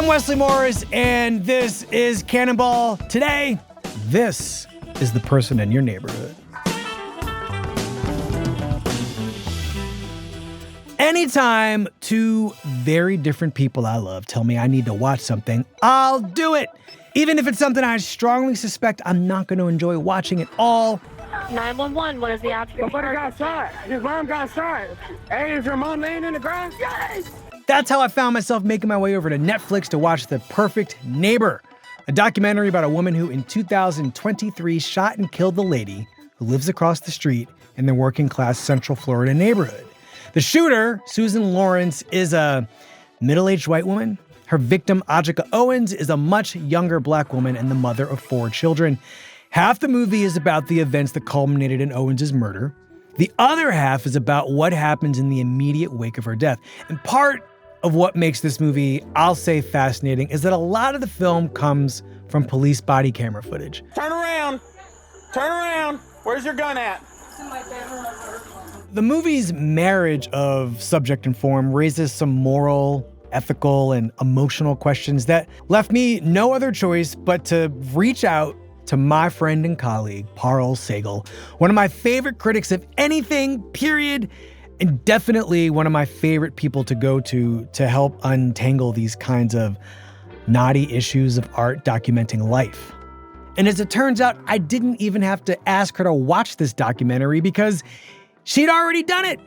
I'm Wesley Morris, and this is Cannonball. Today, this is the person in your neighborhood. Anytime two very different people I love tell me I need to watch something, I'll do it. Even if it's something I strongly suspect I'm not going to enjoy watching at all. 911, what is the answer? Somebody got shot. His mom got shot. Hey, is your mom laying in the grass? Yes! That's how I found myself making my way over to Netflix to watch The Perfect Neighbor, a documentary about a woman who in 2023 shot and killed the lady who lives across the street in the working-class Central Florida neighborhood. The shooter, Susan Lorincz, is a middle-aged white woman. Her victim, Ajike Owens, is a much younger black woman and the mother of 4 children. Half the movie is about the events that culminated in Owens' murder. The other half is about what happens in the immediate wake of her death. And part of what makes this movie, I'll say, fascinating is that a lot of the film comes from police body camera footage. Turn around. Turn around. Where's your gun at? It's in my bedroom. The movie's marriage of subject and form raises some moral, ethical, and emotional questions that left me no other choice but to reach out to my friend and colleague, Parul Sehgal, one of my favorite critics of anything, period, and definitely one of my favorite people to go to help untangle these kinds of knotty issues of art documenting life. And as it turns out, I didn't even have to ask her to watch this documentary because she'd already done it,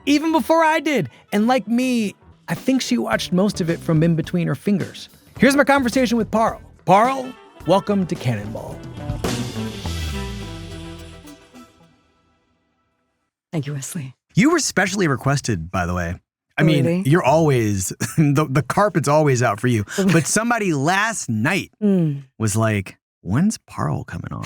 even before I did. And like me, I think she watched most of it from in between her fingers. Here's my conversation with Parul. Parul, welcome to Cannonball. Thank you, Wesley. You were specially requested, by the way. I Oh, mean, really? You're always, the carpet's always out for you. But somebody last night was like, when's Parul coming on?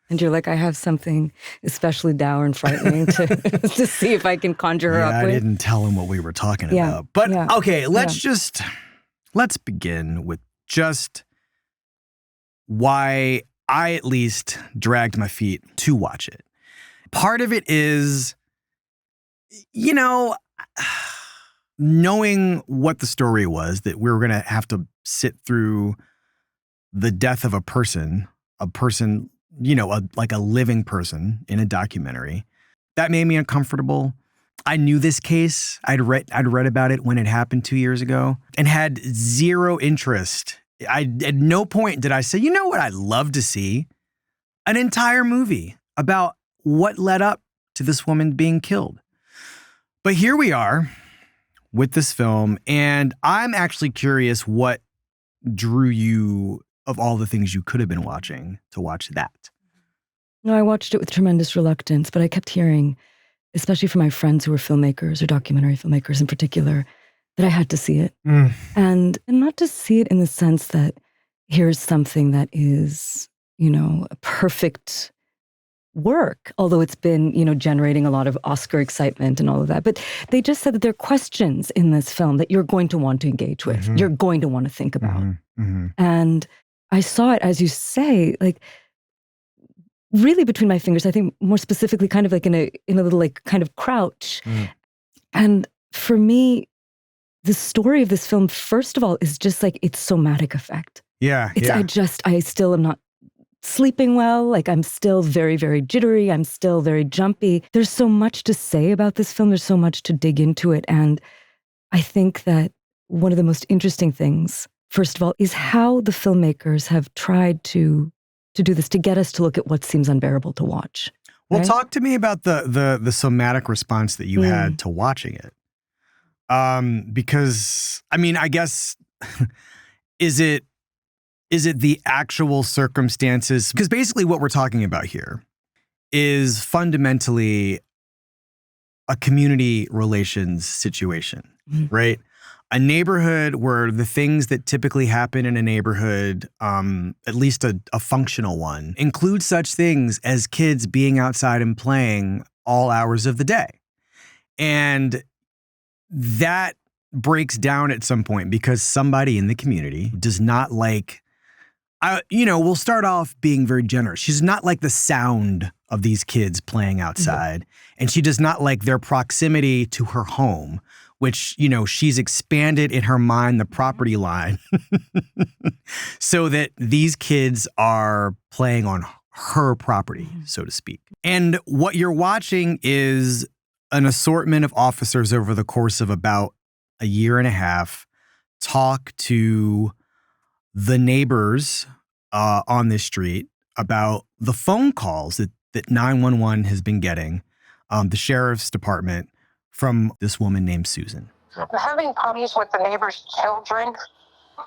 And you're like, I have something especially dour and frightening to see if I can conjure her Yeah, up I with. didn't tell him what we were talking Yeah, about. But yeah, okay, let's begin with just why I at least dragged my feet to watch it. Part of it is, you know, knowing what the story was, that we were going to have to sit through the death of a person, you know, like a living person in a documentary, that made me uncomfortable. I knew this case. I'd read about it when it happened 2 years ago and had zero interest. At no point did I say, you know what I'd love to see? An entire movie about what led up to this woman being killed. But here we are with this film, and I'm actually curious what drew you, of all the things you could have been watching, to watch that. No, I watched it with tremendous reluctance, but I kept hearing, especially from my friends who are filmmakers or documentary filmmakers in particular, that I had to see it. And not to see it in the sense that here's something that is, you know, a perfect work, although it's been, you know, generating a lot of Oscar excitement and all of that. But they just said that there are questions in this film that you're going to want to engage with. You're going to want to think about. And I saw it, as you say, like really between my fingers, I think more specifically kind of like in a little like kind of crouch. And for me, the story of this film, first of all, is just like its somatic effect. I still am not sleeping well. Like I'm still very, very jittery. I'm still very jumpy. There's so much to say about this film. There's so much to dig into it. And I think that one of the most interesting things, first of all, is how the filmmakers have tried to do this, to get us to look at what seems unbearable to watch. Well, right? talk to me about the somatic response that you had to watching it. Because, I mean, I guess, is it the actual circumstances? Because basically what we're talking about here is fundamentally a community relations situation, right? A neighborhood where the things that typically happen in a neighborhood, at least a functional one, include such things as kids being outside and playing all hours of the day. And that breaks down at some point because somebody in the community does not like, we'll start off being very generous. She's not like the sound of these kids playing outside, and she does not like their proximity to her home, which, you know, she's expanded in her mind the property line so that these kids are playing on her property, so to speak. And what you're watching is an assortment of officers over the course of about a year and a half talk to the neighbors on this street about the phone calls that 911 has been getting, the sheriff's department, from this woman named Susan. I'm having problems with the neighbors' children.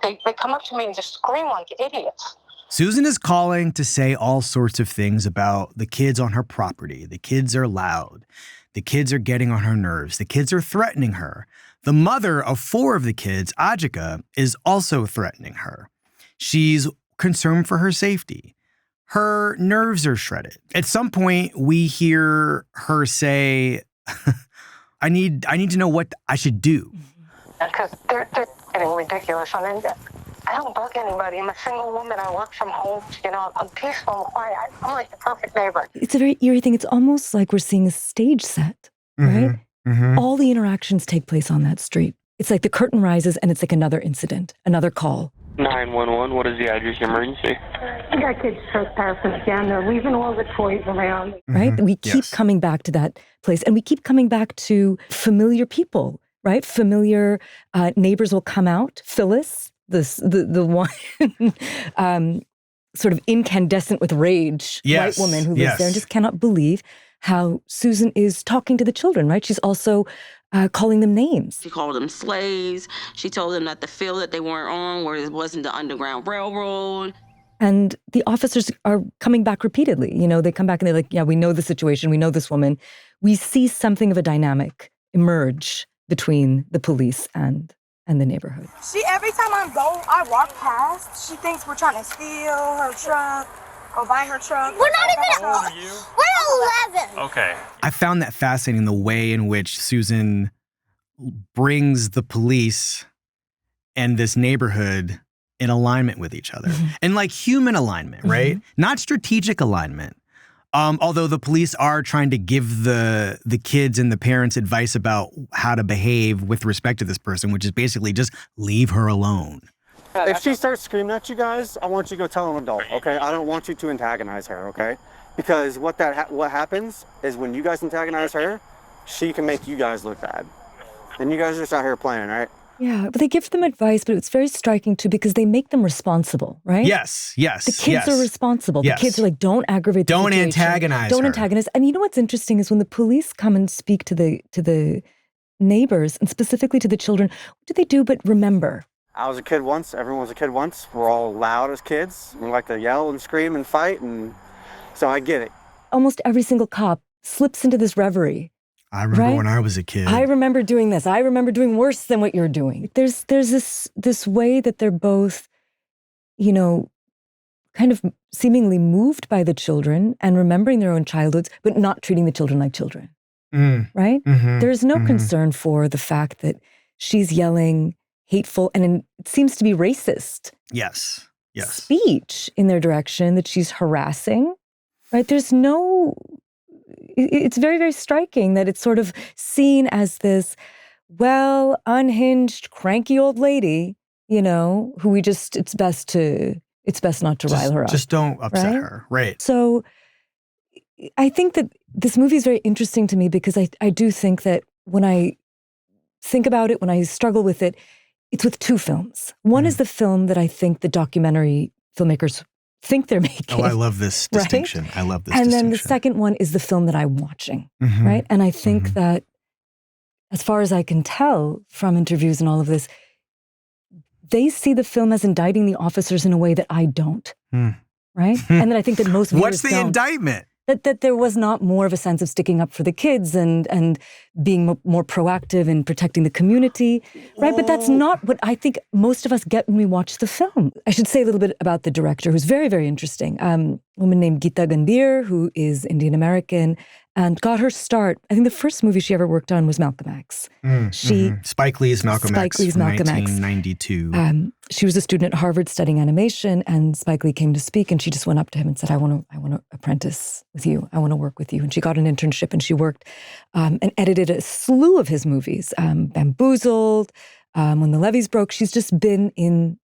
They come up to me and just scream like idiots. Susan is calling to say all sorts of things about the kids on her property. The kids are loud. The kids are getting on her nerves. The kids are threatening her. The mother of 4 of the kids, Ajike, is also threatening her. She's concerned for her safety. Her nerves are shredded. At some point, we hear her say, I need to know what I should do. Because they're getting ridiculous. I mean, I don't bug anybody. I'm a single woman. I work from home. You know, I'm peaceful and quiet. I'm like the perfect neighbor. It's a very eerie thing. It's almost like we're seeing a stage set, right? Mm-hmm. All the interactions take place on that street. It's like the curtain rises and it's like another incident, another call. 911, what is the address emergency? We got kids trespassing again. They're leaving all the toys around. Right? We keep coming back to that place, and we keep coming back to familiar people, right? Familiar neighbors will come out. Phyllis, the one sort of incandescent with rage white woman who lives there and just cannot believe how Susan is talking to the children, right? She's also calling them names. She called them slaves. She told them that the field that they weren't on, where it wasn't the Underground Railroad. And the officers are coming back repeatedly. You know, they come back and they're like, yeah, we know the situation. We know this woman. We see something of a dynamic emerge between the police and the neighborhood. Every time I walk past, she thinks we're trying to steal her truck, go buy her truck. We're not even. How old are you? We're 11. Okay. I found that fascinating, the way in which Susan brings the police and this neighborhood in alignment with each other. And like human alignment, right? Not strategic alignment. Although the police are trying to give the kids and the parents advice about how to behave with respect to this person, which is basically just leave her alone. If she starts screaming at you guys, I want you to go tell an adult, okay? I don't want you to antagonize her, okay? Because what happens is when you guys antagonize her, she can make you guys look bad. And you guys are just out here playing, right? Yeah, but they give them advice, but it's very striking too because they make them responsible, right? Yes. The kids are responsible. The kids are like, don't aggravate the situation. Don't Don't antagonize. And you know what's interesting is when the police come and speak to the neighbors and specifically to the children, what do they do but remember? I was a kid once. Everyone was a kid once. We're all loud as kids. We like to yell and scream and fight, and so I get it. Almost every single cop slips into this reverie. I remember when I was a kid. I remember doing this. I remember doing worse than what you're doing. There's this way that they're both, you know, kind of seemingly moved by the children and remembering their own childhoods, but not treating the children like children. Right? There's no concern for the fact that she's yelling hateful and it seems to be racist. Yes. Speech in their direction, that she's harassing. Right? There's no. It's very, very striking that it's sort of seen as this, well, unhinged, cranky old lady, you know, who it's best not to rile her up. Just don't upset her. Right. So I think that this movie is very interesting to me because I do think that when I think about it, when I struggle with it, it's with 2 films. One is the film that I think the documentary filmmakers think they're making. Oh, I love this distinction. Right? I love this and distinction. then the second one is the film that I'm watching, right? And I think that as far as I can tell from interviews and all of this, they see the film as indicting the officers in a way that I don't, right? And that I think that most viewers What's the indictment? That there was not more of a sense of sticking up for the kids and being more proactive in protecting the community, right? But that's not what I think most of us get when we watch the film. I should say a little bit about the director, who's very, very interesting. A woman named Geeta Gandhir, who is Indian American and got her start. I think the first movie she ever worked on was Malcolm X. Spike Lee's Malcolm X. 1992. She was a student at Harvard studying animation, and Spike Lee came to speak, and she just went up to him and said, I want to apprentice with you. I want to work with you. And she got an internship, and she worked and edited did a slew of his movies, Bamboozled, When the Levees Broke. She's just been in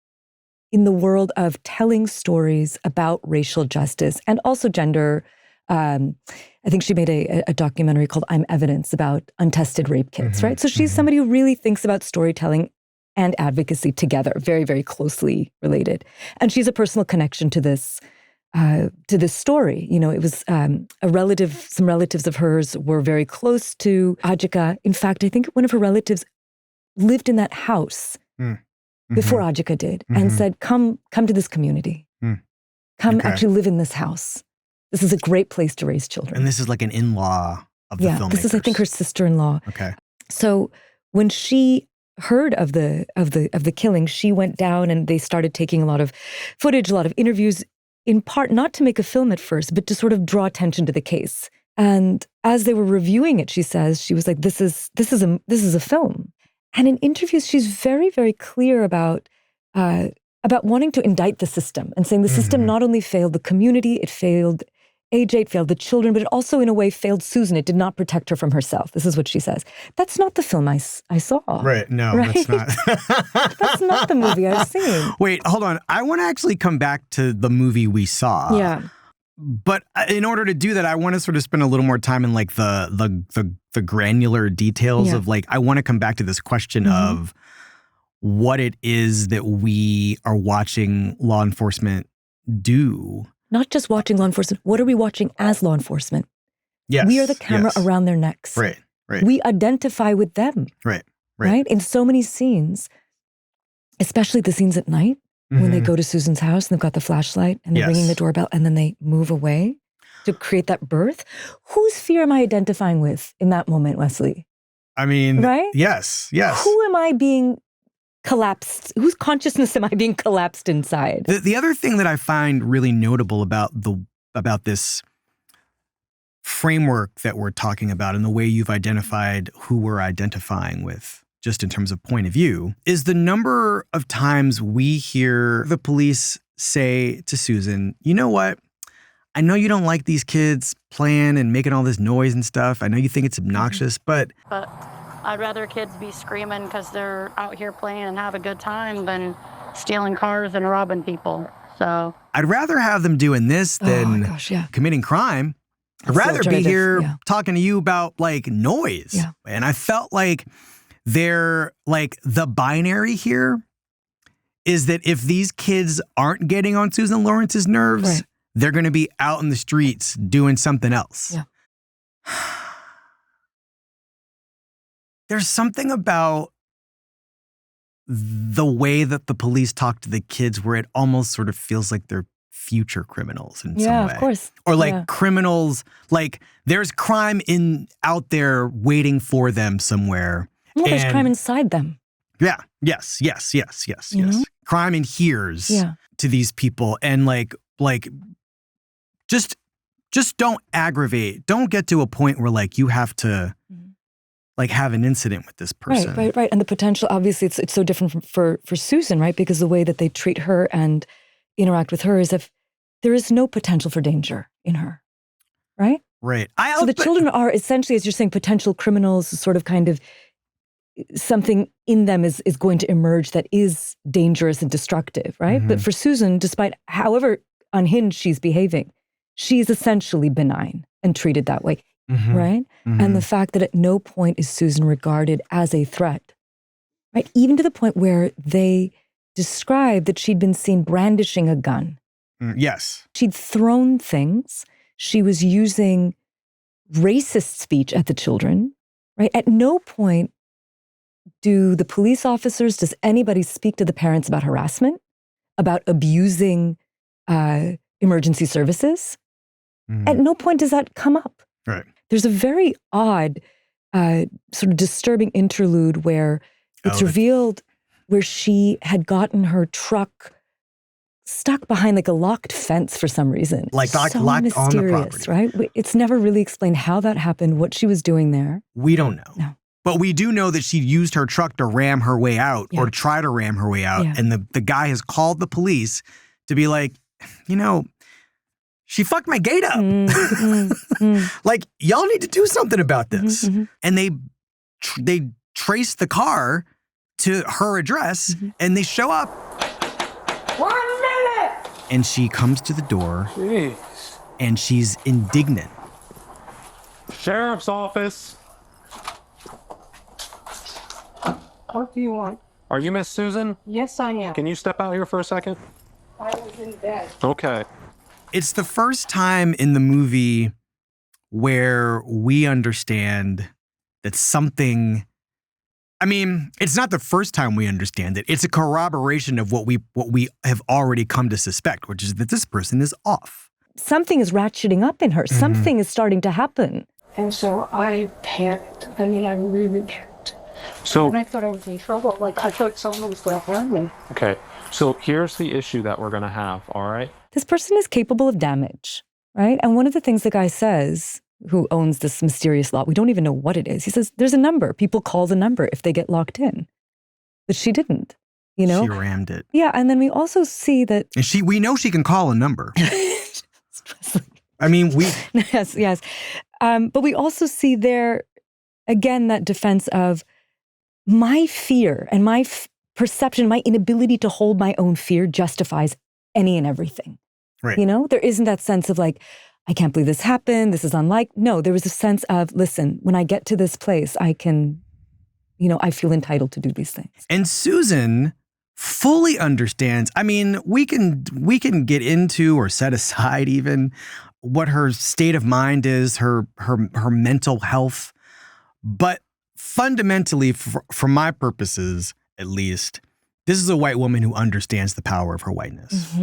the world of telling stories about racial justice and also gender. I think she made a documentary called I'm Evidence about untested rape kits, right? So she's somebody who really thinks about storytelling and advocacy together, very, very closely related. And she's a personal connection to this story. You know, it was some relatives of hers were very close to Ajike. In fact, I think one of her relatives lived in that house before Ajike did and said, come to this community. Come actually live in this house. This is a great place to raise children. And this is like an in-law of the filmmakers. This is, I think, her sister-in-law. Okay. So when she heard of the killing, she went down and they started taking a lot of footage, a lot of interviews, in part not to make a film at first, but to sort of draw attention to the case. And as they were reviewing it, she says, she was like, this is a film. And in interviews, she's very, very clear about wanting to indict the system and saying the system not only failed the community, it failed AJ, it failed the children, but it also in a way failed Susan. It did not protect her from herself. This is what she says. That's not the film I saw. Right, no, right? that's not. That's not the movie I've seen. Wait, hold on. I want to actually come back to the movie we saw. Yeah. But in order to do that, I want to sort of spend a little more time in like the granular details of like, I want to come back to this question of what it is that we are watching law enforcement do. Not just watching law enforcement. What are we watching as law enforcement? Yes. We are the camera around their necks. Right. We identify with them. Right. In so many scenes, especially the scenes at night when they go to Susan's house and they've got the flashlight and they're ringing the doorbell and then they move away to create that birth. Whose fear am I identifying with in that moment, Wesley? I mean, right? Yes. Who am I being collapsed? Whose consciousness am I being collapsed inside? The other thing that I find really notable about this framework that we're talking about and the way you've identified who we're identifying with, just in terms of point of view, is the number of times we hear the police say to Susan, you know what? I know you don't like these kids playing and making all this noise and stuff. I know you think it's obnoxious, but I'd rather kids be screaming because they're out here playing and have a good time than stealing cars and robbing people. So I'd rather have them doing this than committing crime. I'd rather be here talking to you about like noise. Yeah. And I felt like they're like the binary here is that if these kids aren't getting on Susan Lorinc's nerves, they're going to be out in the streets doing something else. Yeah. There's something about the way that the police talk to the kids where it almost sort of feels like they're future criminals in some way. Yeah, of course. Or like criminals, like there's crime out there waiting for them somewhere. Well, there's crime inside them. Yeah. Yes. You know? Crime adheres to these people and like just don't aggravate. Don't get to a point where like you have to like have an incident with this person. Right. And the potential, obviously, it's so different for Susan, right? Because the way that they treat her and interact with her is if there is no potential for danger in her, right? Right. So the children are essentially, as you're saying, potential criminals, sort of kind of something in them is going to emerge that is dangerous and destructive, right? But for Susan, despite however unhinged she's behaving, she's essentially benign and treated that way. Right? And the fact that at no point is Susan regarded as a threat, right? Even to the point where they described that she'd been seen brandishing a gun. Yes. She'd thrown things. She was using racist speech at the children, right? At no point do the police officers, does anybody speak to the parents about harassment, about abusing emergency services? At no point does that come up. Right. There's a very odd, sort of disturbing interlude where it's revealed where she had gotten her truck stuck behind like a locked fence for some reason. Like so locked on the property. Right? It's never really explained how that happened, what she was doing there. We don't know. No. But we do know that she used her truck to ram her way out or try to ram her way out. And the guy has called the police to be like, you know, she fucked my gate up. Like, y'all need to do something about this. And they they trace the car to her address, and they show up. 1 minute! And she comes to the door, Jeez. and she's indignant. Sheriff's office. What do you want? Are you Miss Susan? Yes, I am. Can you step out here for a second? I was in bed. Okay. It's the first time in the movie where we understand that something, I mean, it's not the first time we understand it. It's a corroboration of what we have already come to suspect, which is that this person is off. Something is ratcheting up in her. Something is starting to happen. And so I panicked. I mean, I really panicked. So, And I thought I was in trouble. Like, I thought someone was going to harm me. okay. So here's the issue that we're going to have, all right? This person is capable of damage, right? And one of the things the guy says, who owns this mysterious lot, we don't even know what it is. He says, there's a number. People call the number if they get locked in. But she didn't, you know? She rammed it. Yeah, and then we also see that... And we know she can call a number. I mean, Yes. But we also see there, again, that defense of my fear and my perception, my inability to hold my own fear justifies any and everything. Right. You know, there isn't that sense of like, I can't believe this happened. This is unlike. No, there was a sense of, listen, when I get to this place, I can, I feel entitled to do these things. And Susan fully understands. I mean, we can get into or set aside even what her state of mind is, her mental health, but fundamentally, for my purposes at least, this is a white woman who understands the power of her whiteness.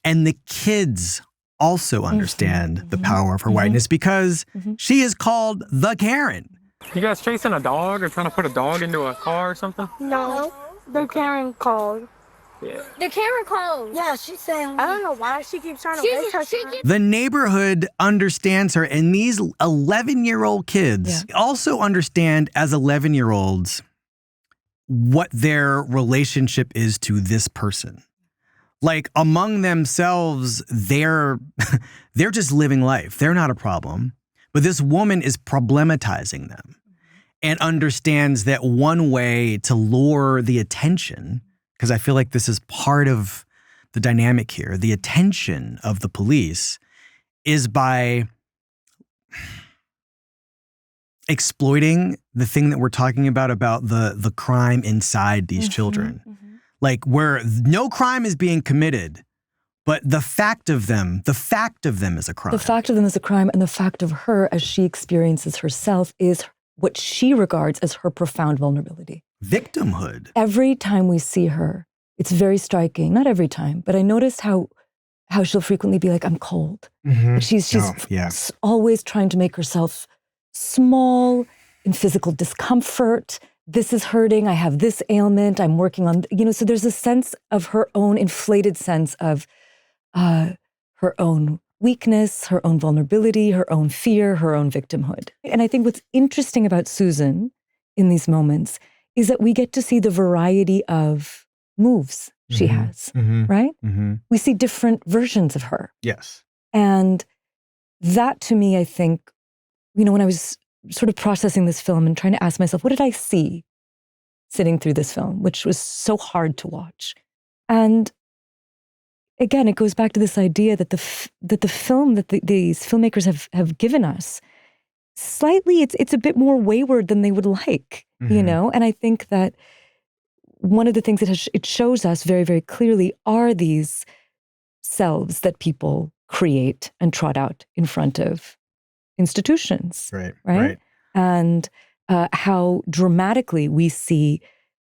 And the kids also understand the power of her whiteness because she is called the Karen. You guys chasing a dog or trying to put a dog into a car or something? No, the Karen called. Yeah. The Karen called. Yeah, she's saying. I don't know why she keeps trying to wake her. The neighborhood understands her, and these 11-year-old kids also understand as 11-year-olds what their relationship is to this person. Like among themselves, they're just living life. They're not a problem. But this woman is problematizing them and understands that one way to lure the attention, because I feel like this is part of the dynamic here, the attention of the police is by exploiting the thing that we're talking about the crime inside these children. Like where no crime is being committed, but the fact of them is a crime. The fact of them is a crime, and the fact of her as she experiences herself is what she regards as her profound vulnerability. Victimhood. Every time we see her, it's very striking. Not every time, but I noticed how she'll frequently be like, I'm cold. She's always trying to make herself small in physical discomfort. This is hurting. I have this ailment. I'm working on, so there's a sense of her own inflated sense of her own weakness, her own vulnerability, her own fear, her own victimhood. And I think what's interesting about Susan in these moments is that we get to see the variety of moves she has, right? We see different versions of her. Yes. And that to me, I think, when I was sort of processing this film and trying to ask myself, what did I see sitting through this film, which was so hard to watch? And again, it goes back to this idea that the film that these filmmakers have given us, slightly, it's a bit more wayward than they would like, And I think that one of the things that it shows us very, very clearly are these selves that people create and trot out in front of institutions, right? And how dramatically we see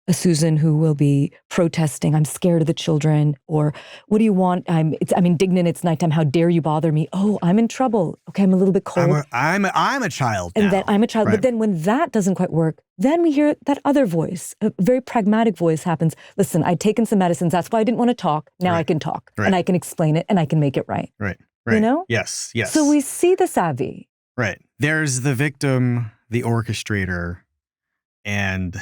a Susan who will be protesting, I'm scared of the children, or what do you want? I'm indignant, it's nighttime, how dare you bother me? Oh, I'm in trouble. Okay, I'm a little bit cold. I'm a child now. And then I'm a child. But then when that doesn't quite work, then we hear that other voice, a very pragmatic voice happens. Listen, I'd taken some medicines, that's why I didn't want to talk. Now I can talk, and I can explain it, and I can make it right. Right. Yes. So we see the savvy. Right. There's the victim, the orchestrator, and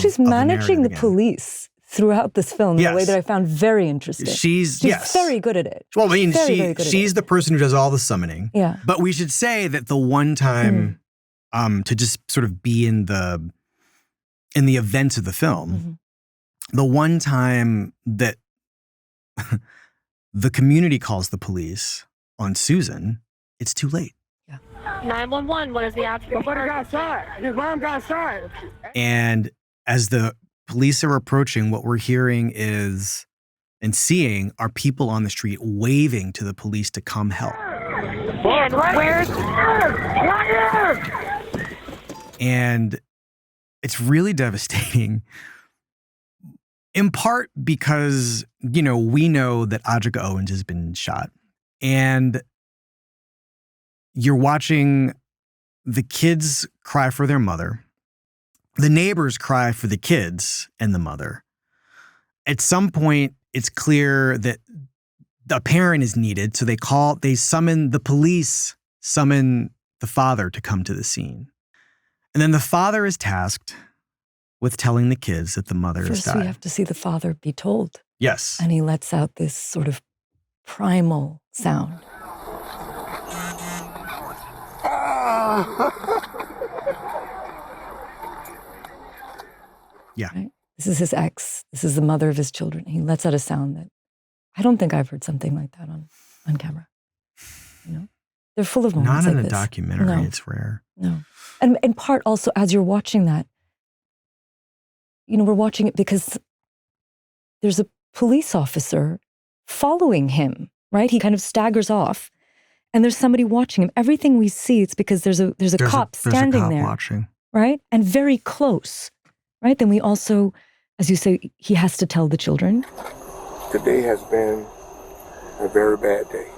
she's managing the police throughout this film in a way that I found very interesting. She's very good at it. Well, I mean, she's the person who does all the summoning. Yeah. But we should say that the one time to just sort of be in the events of the film. The one time that the community calls the police on Susan, it's too late. 911, what is the actual? Somebody got shot. His mom got shot. And as the police are approaching, what we're hearing is and seeing are people on the street waving to the police to come help. Where's And it's really devastating, in part because, we know that Ajike Owens has been shot. And you're watching the kids cry for their mother. The neighbors cry for the kids and the mother. At some point, it's clear that a parent is needed. So they summon the police, summon the father to come to the scene. And then the father is tasked with telling the kids that the mother has First, died. we have to see the father be told. Yes. And he lets out this sort of primal sound. Yeah. Right? This is his ex. This is the mother of his children. He lets out a sound that I don't think I've heard something like that on camera. They're full of moments Not in like a this. documentary. No. It's rare. No. And in part also, as you're watching that, we're watching it because there's a police officer following him, right? He kind of staggers off and there's somebody watching him. Everything we see, it's because there's a cop standing there's a cop there. watching. Right? And very close, right? Then we also, as you say, he has to tell the children. Today has been a very bad day.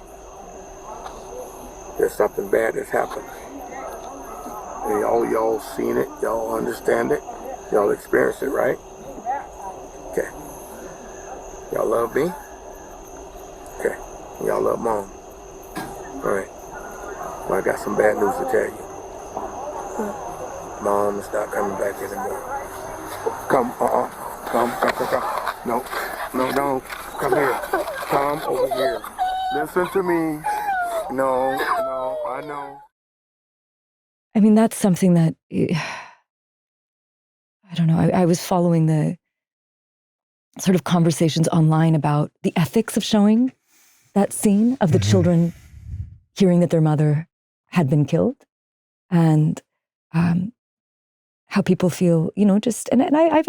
There's something bad that's happened. And y'all seen it, y'all understand it, y'all experienced it, right? Okay. Y'all love me? Okay. Y'all love mom? All right. Well, I got some bad news to tell you. Mom is not coming back anymore. Come. No, come here. Come over here. Listen to me. No, I know. I mean, that's something that, I don't know, I was following the sort of conversations online about the ethics of showing that scene of the children hearing that their mother had been killed and how people feel, and I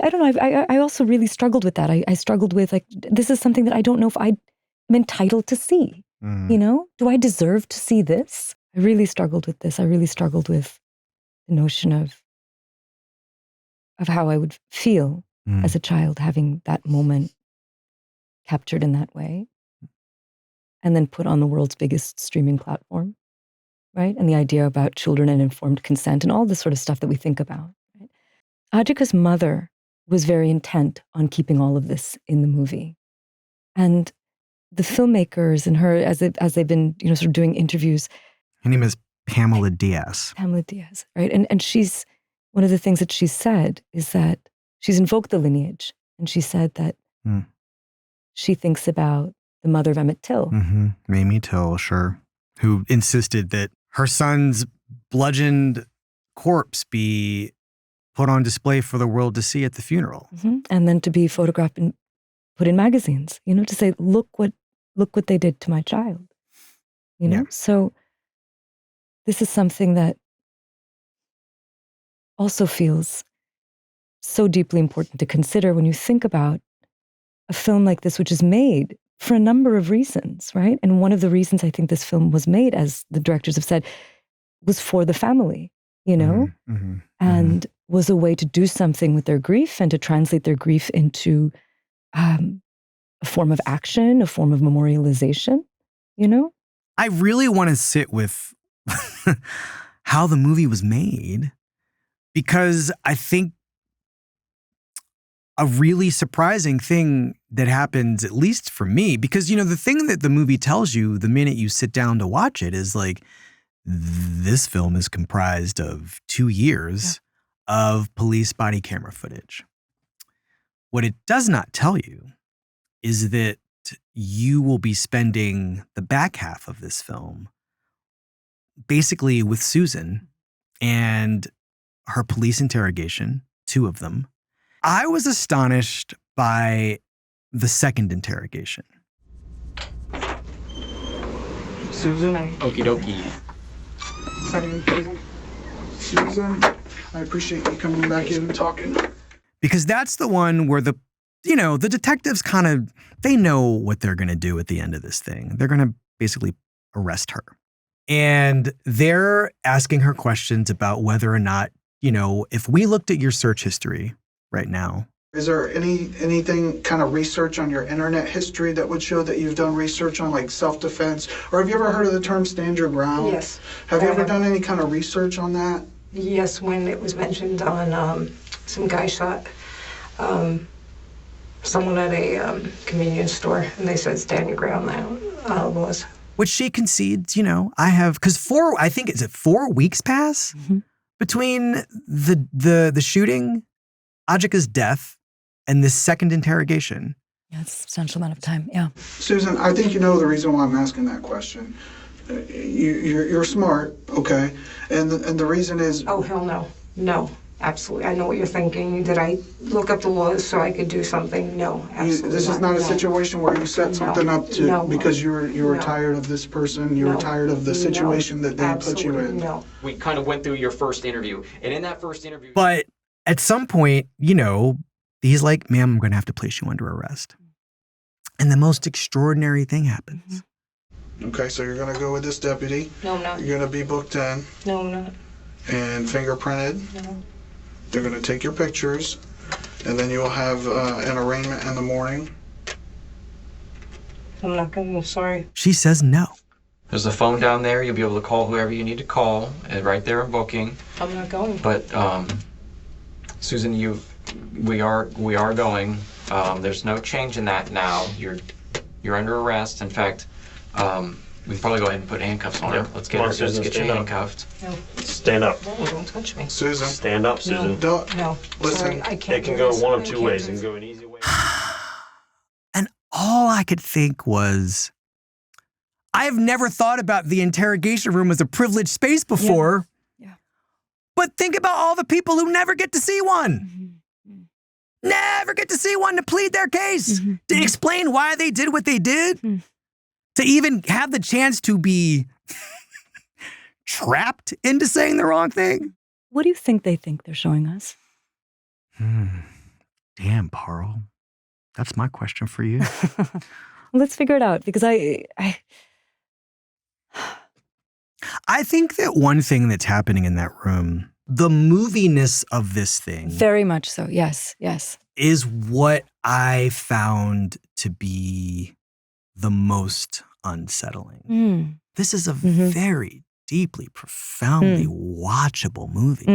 don't know, I also really struggled with that. I struggled with, like, this is something that I don't know if I'm entitled to see. Do I deserve to see this? I really struggled with this. I really struggled with the notion of how I would feel as a child having that moment captured in that way and then put on the world's biggest streaming platform, right? And the idea about children and informed consent and all this sort of stuff that we think about. Right? Ajike's mother was very intent on keeping all of this in the movie. And the filmmakers and her, as they've been, sort of doing interviews. Her name is Pamela Diaz. Pamela Diaz, right? And she's, one of the things that she said is that she's invoked the lineage. And she said that she thinks about the mother of Emmett Till. Mamie Till, sure. Who insisted that her son's bludgeoned corpse be put on display for the world to see at the funeral. And then to be photographed and put in magazines, to say, look what they did to my child. Yeah. So this is something that also feels so deeply important to consider when you think about a film like this, which is made for a number of reasons, right? And one of the reasons I think this film was made, as the directors have said, was for the family, and was a way to do something with their grief and to translate their grief into a form of action, a form of memorialization, I really want to sit with how the movie was made, because I think a really surprising thing that happens, at least for me, because, the thing that the movie tells you the minute you sit down to watch it is like, this film is comprised of 2 years of police body camera footage. What it does not tell you is that you will be spending the back half of this film basically with Susan and her police interrogation, 2 of them. I was astonished by the second interrogation. Susan? Okie dokie. Susan, I appreciate you coming back in and talking. Because that's the one where the detectives they know what they're going to do at the end of this thing. They're going to basically arrest her. And they're asking her questions about whether or not, if we looked at your search history right now. Is there anything kind of research on your internet history that would show that you've done research on like self-defense? Or have you ever heard of the term stand your ground? Yes. Have you ever done any kind of research on that? Yes, when it was mentioned on some guy shot someone at a convenience store, and they said stand your ground now was. Which she concedes, I have, because 4 weeks pass between the shooting, Ajike's death, and this second interrogation. Yeah, it's a substantial amount of time, yeah. Susan, I think you know the reason why I'm asking that question. You're smart, okay? And the reason is... Oh, hell no. No, absolutely. I know what you're thinking. Did I look up the laws so I could do something? No, absolutely This is not a situation where you set something up because you were tired of this person, you were tired of the situation that they put you in. No. We kind of went through your first interview, and in that first interview... But at some point, he's like, ma'am, I'm going to have to place you under arrest. And the most extraordinary thing happens. Okay, so you're going to go with this deputy. No, I'm not. You're going to be booked in. No, I'm not. And fingerprinted. No. They're going to take your pictures, and then you'll have an arraignment in the morning. I'm not going to, sorry. She says no. There's a phone down there. You'll be able to call whoever you need to call, and right there in booking. I'm not going. But, Susan, we are going. There's no change in that now. You're under arrest. In fact, we can probably go ahead and put handcuffs on her. Let's get you handcuffed. No. Stand up. No, don't touch me. Susan. Stand up, Susan. No. Listen. Sorry, I can't. It can go one of 2 ways. It can go an easy way. And all I could think was, I've never thought about the interrogation room as a privileged space before. Yeah. But think about all the people who never get to see one. Never get to see one to plead their case, to explain why they did what they did, to even have the chance to be trapped into saying the wrong thing. What do you think they're showing us? Damn, Parul. That's my question for you. Let's figure it out, because I think that one thing that's happening in that room, the moviness of this thing. Very much so, yes. Is what I found to be the most unsettling. This is a very deeply, profoundly watchable movie.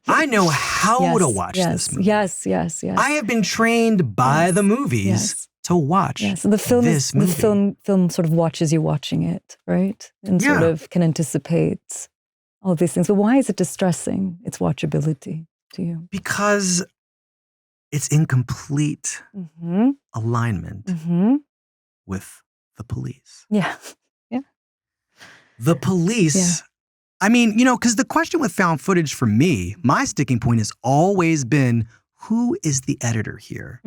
I know how to watch this movie. Yes. I have been trained by the movies to watch the film this movie. The film sort of watches you watching it, right? And sort of can anticipate all these things. But why is it distressing, its watchability to you? Because it's in complete alignment with the police. Yeah. The police, I mean, because the question with found footage for me, my sticking point has always been, who is the editor here?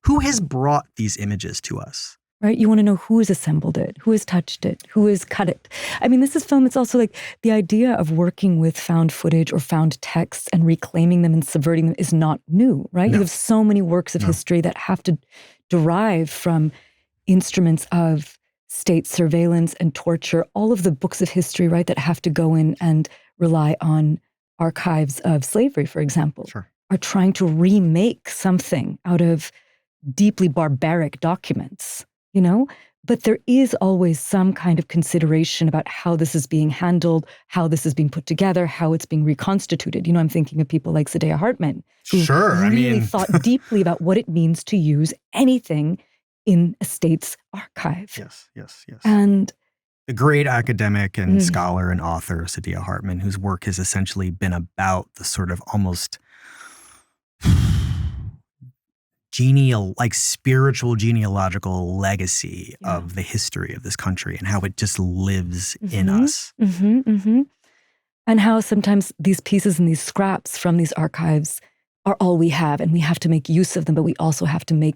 Who has brought these images to us? Right? You want to know who has assembled it, who has touched it, who has cut it. I mean, this is film. It's also like the idea of working with found footage or found texts and reclaiming them and subverting them is not new, right? You have so many works of history that have to derive from instruments of state surveillance and torture, all of the books of history, right, that have to go in and rely on archives of slavery, for example, are trying to remake something out of deeply barbaric documents, But there is always some kind of consideration about how this is being handled, how this is being put together, how it's being reconstituted. I'm thinking of people like Saidiya Hartman, who really thought deeply about what it means to use anything in a state's archive. Yes. And the great academic and scholar and author Saidiya Hartman, whose work has essentially been about the sort of almost spiritual genealogical legacy of the history of this country and how it just lives in us. And how sometimes these pieces and these scraps from these archives are all we have, and we have to make use of them, but we also have to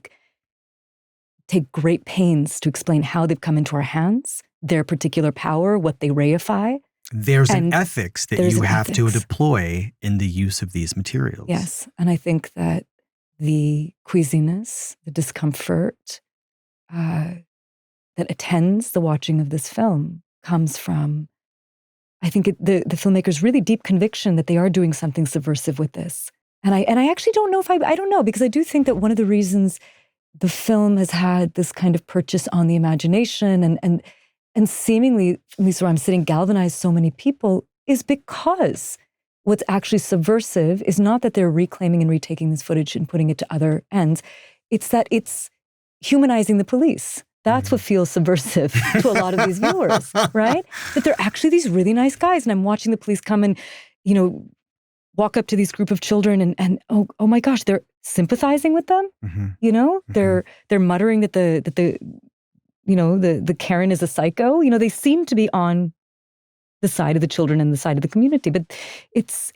take great pains to explain how they've come into our hands, their particular power, what they reify. There's an ethics that you have to deploy in the use of these materials. Yes. And I think that the queasiness, the discomfort that attends the watching of this film comes from, I think, the filmmaker's really deep conviction that they are doing something subversive with this. And I actually don't know if I don't know, because I do think that one of the reasons the film has had this kind of purchase on the imagination and seemingly, at least where I'm sitting, galvanized so many people is because what's actually subversive is not that they're reclaiming and retaking this footage and putting it to other ends. It's that it's humanizing the police. That's what feels subversive to a lot of these viewers, right? That they're actually these really nice guys. And I'm watching the police come and, walk up to these group of children and oh my gosh, they're sympathizing with them. They're muttering that the Karen is a psycho. They seem to be on the side of the children and the side of the community, but it's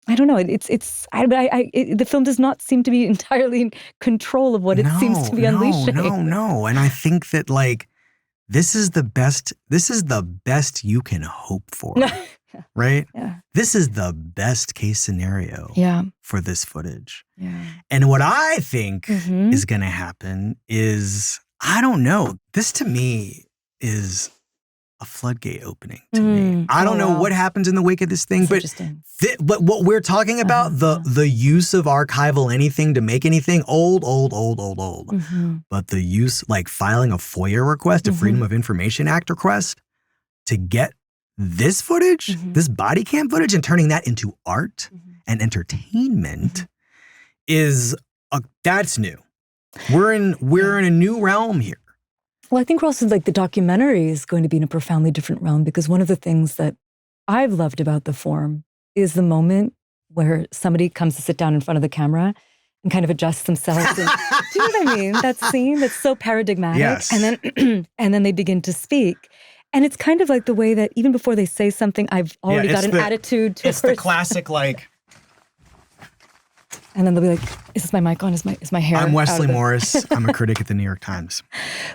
I don't know. The film does not seem to be entirely in control of what it seems to be unleashing. No. And I think that this is the best you can hope for. Right? Yeah. This is the best case scenario for this footage. Yeah. And what I think is going to happen is, I don't know. This to me is a floodgate opening to me. I don't know what happens in the wake of this thing, but what we're talking about, the use of archival anything to make anything old. But the use, like filing a FOIA request, a Freedom of Information Act request, to get this footage, this body cam footage, and turning that into art and entertainment that's new. We're in a new realm here. Well, I think we're also the documentary is going to be in a profoundly different realm, because one of the things that I've loved about the form is the moment where somebody comes to sit down in front of the camera and kind of adjusts themselves. And, do you know what I mean? That scene that's so paradigmatic. Yes. And then they begin to speak. And it's kind of like the way that even before they say something, I've already got an attitude to It's the classic and then they'll be like, is this my mic on? Is my hair I'm Wesley out of Morris. I'm a critic at the New York Times.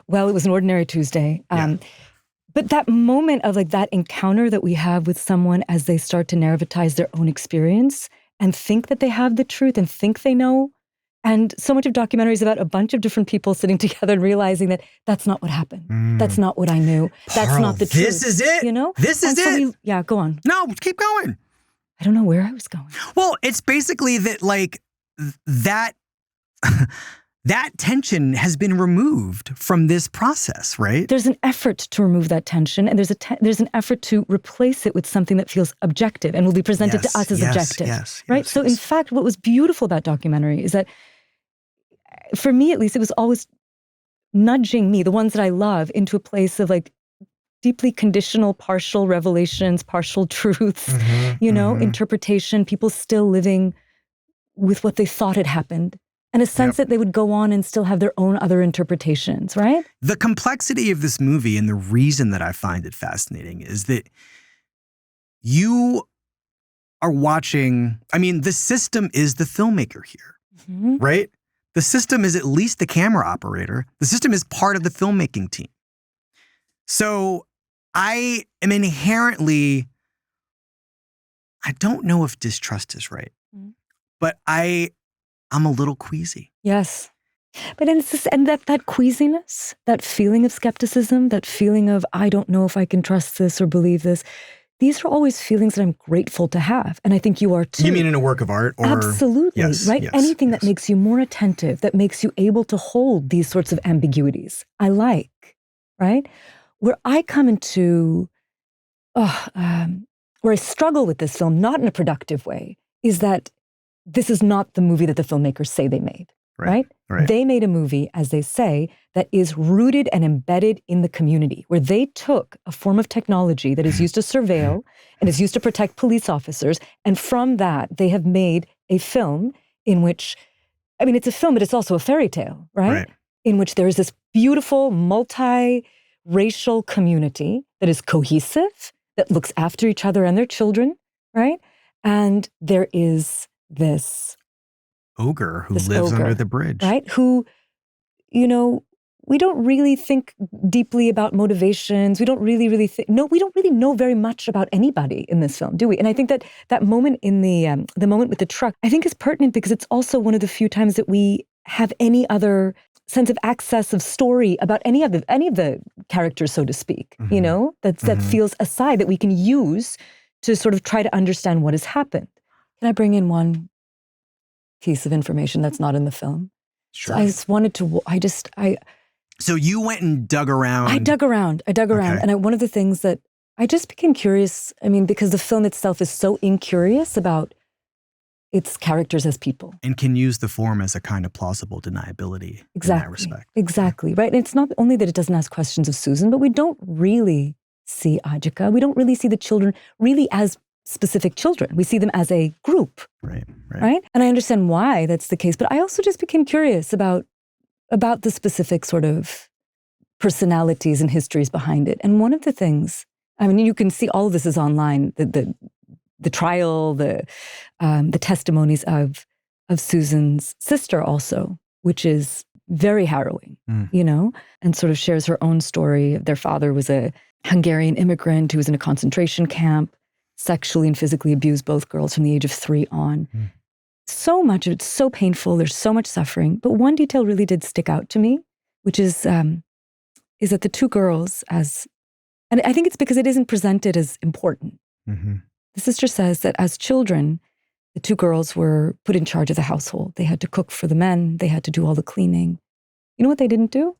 Well, it was an ordinary Tuesday. But that moment of that encounter that we have with someone as they start to narratize their own experience and think that they have the truth and think they know. And so much of documentary is about a bunch of different people sitting together and realizing that that's not what happened. That's not what I knew. That's not the truth. This is it. This is it. Go on. No, keep going. I don't know where I was going. Well, it's basically that that tension has been removed from this process, right? There's an effort to remove that tension, and there's an effort to replace it with something that feels objective and will be presented to us as objective. Right? So in fact, what was beautiful about documentary is that, for me at least, it was always nudging me, the ones that I love, into a place of deeply conditional, partial revelations, partial truths, interpretation, people still living with what they thought had happened, and a sense that they would go on and still have their own other interpretations, right? The complexity of this movie, and the reason that I find it fascinating, is that you are watching, the system is the filmmaker here, right? The system is at least the camera operator. The system is part of the filmmaking team. So I am inherently, I don't know if distrust is right, but I'm a little queasy. Yes. But that queasiness, that feeling of skepticism, that feeling of, I don't know if I can trust this or believe this, these are always feelings that I'm grateful to have. And I think you are too. You mean in a work of art? Or? Absolutely, right? Yes, anything that makes you more attentive, that makes you able to hold these sorts of ambiguities, I like, right? Where I come into, where I struggle with this film, not in a productive way, is that this is not the movie that the filmmakers say they made, right? They made a movie, as they say, that is rooted and embedded in the community, where they took a form of technology that is used to surveil and is used to protect police officers, and from that, they have made a film in which, it's a film, but it's also a fairy tale, right? In which there is this beautiful, multi-racial community that is cohesive, that looks after each other and their children, right? And there is this ogre who lives under the bridge. Right? Who, we don't really think deeply about motivations. We don't really we don't really know very much about anybody in this film, do we? And I think that moment in the moment with the truck, I think is pertinent because it's also one of the few times that we have any other sense of access of story about any of the characters, so to speak, that feels aside that we can use to sort of try to understand what has happened. Can I bring in one piece of information that's not in the film? Sure. So I just wanted to, So you went and dug around. I dug around. Okay. And one of the things that I just became curious, because the film itself is so incurious about its characters as people. And can use the form as a kind of plausible deniability in that respect. Exactly, right? And it's not only that it doesn't ask questions of Susan, but we don't really see Ajike. We don't really see the children really as specific children. We see them as a group. Right? And I understand why that's the case, but I also just became curious about the specific sort of personalities and histories behind it. And one of the things, you can see all of this is online, the trial, the testimonies of Susan's sister also, which is very harrowing, and sort of shares her own story. Their father was a Hungarian immigrant who was in a concentration camp, sexually and physically abused both girls from the age of 3 on. So much of it's so painful. There's so much suffering. But one detail really did stick out to me, which is that the 2 girls, and I think it's because it isn't presented as important. The sister says that as children, the 2 girls were put in charge of the household. They had to cook for the men. They had to do all the cleaning. You know what they didn't do?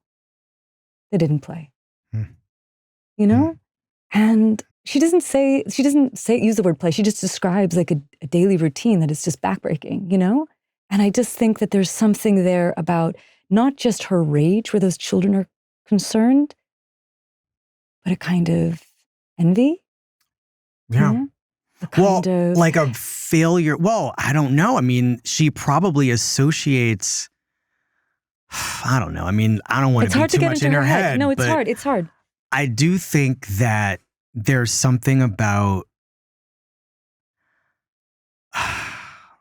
They didn't play. And she doesn't use the word play. She just describes like a daily routine that is just backbreaking, And I just think that there's something there about not just her rage where those children are concerned, but a kind of envy. Yeah. Like a failure. Well, I don't know. She probably associates, I don't know. I don't want to be too much in her head. No, it's hard. It's hard. I do think that there's something about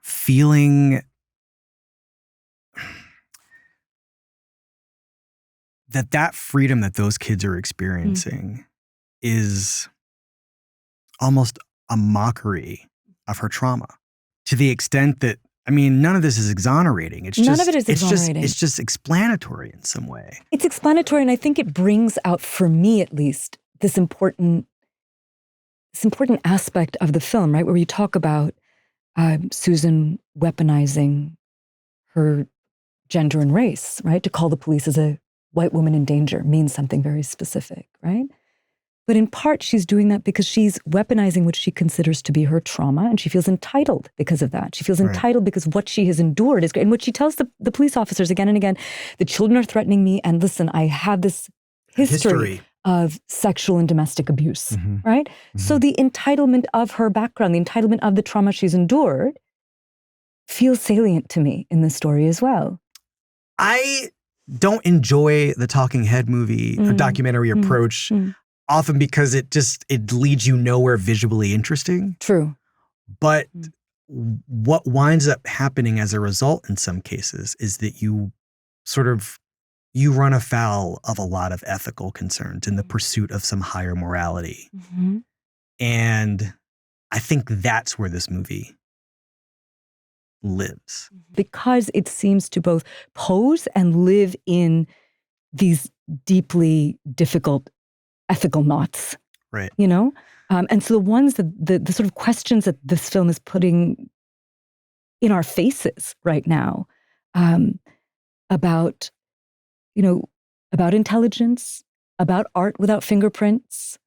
feeling that freedom that those kids are experiencing is almost a mockery of her trauma, to the extent that, none of this is exonerating. None of it is exonerating. It's just explanatory in some way. It's explanatory, and I think it brings out, for me at least, this important aspect of the film, right? Where you talk about Susan weaponizing her gender and race, right? To call the police as a white woman in danger means something very specific, right? But in part, she's doing that because she's weaponizing what she considers to be her trauma, and she feels entitled because of that. She feels entitled because what she has endured is great. And what she tells the police officers again and again, the children are threatening me, and listen, I have this history of sexual and domestic abuse, right? So the entitlement of her background, the entitlement of the trauma she's endured feels salient to me in this story as well. I don't enjoy the talking head movie or documentary approach often because it leads you nowhere visually interesting. True. But what winds up happening as a result in some cases is that you run afoul of a lot of ethical concerns in the pursuit of some higher morality. And I think that's where this movie lives. Because it seems to both pose and live in these deeply difficult ethical knots. Right. And so the ones that the sort of questions that this film is putting in our faces right now about intelligence, about art without fingerprints,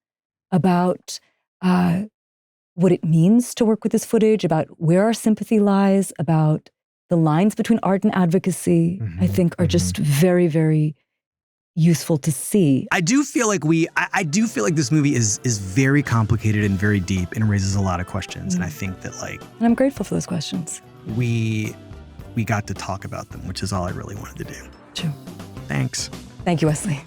about what it means to work with this footage, about where our sympathy lies, about the lines between art and advocacy, I think are just very, very useful to see. I do feel like this movie is very complicated and very deep and raises a lot of questions. And I think that and I'm grateful for those questions. We got to talk about them, which is all I really wanted to do. True. Thanks. Thank you, Wesley.